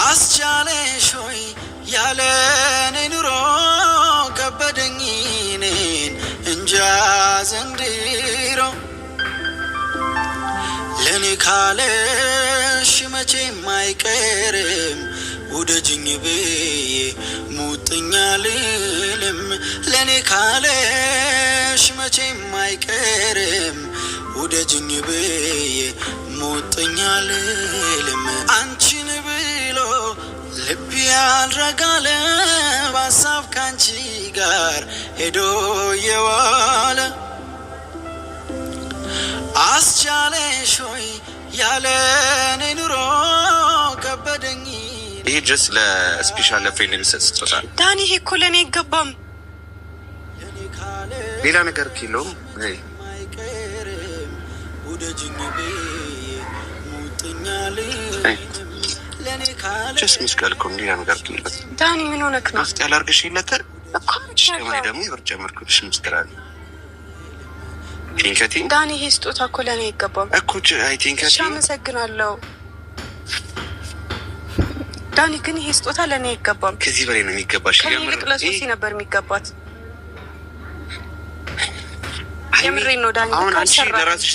አስቻለሽ ሆይ ያለኔ ኑሮ ከበደኝ እኔን እንጃ ዘንድሮ ለኔ ካለሽ መቼም አይቀርም ውደጅኝ ብዬ ሙጥኛ ልልም ለኔ ካለሽ መቼም አይቀርም ውደጅኝ ብዬ ሙጥኛ ልልም አንቺን ብሎ ልብ ያልረጋለ በሀሳብ ካንቺ ጋር ሄዶ የዋለ አስቻለሽ ሆይ ያለኔ ኑሮ ከበደኝ። ይሄ ድረስ ለስፔሻል ለፍሬንድ የሚሰጥ ስጦታ ዳኒ። ይሄ እኮ ለእኔ አይገባም። ሌላ ነገር የለውም። ጀስት ሚስቃል እኮ ሌላ ነገር የለበት። ዳኒ ምን ሆነክ ነው? ውስጥ ያላርግሽ ይለታል እኮ ደግሞ ይወር ጨምርኩልሽ ምስትራል ቲንከቲ ዳኒ። ይሄ ስጦታ እኮ ለእኔ አይገባም እኮ አይ ቲንከቲ። አመሰግናለሁ ዳኒ፣ ግን ይሄ ስጦታ ለእኔ አይገባም። ከዚህ በላይ ነው የሚገባሽ። ከኔ ይልቅ ለሶሲ ነበር የሚገባት። የምሬን ነው ዳኒ። አሁን አንቺ ለራስሽ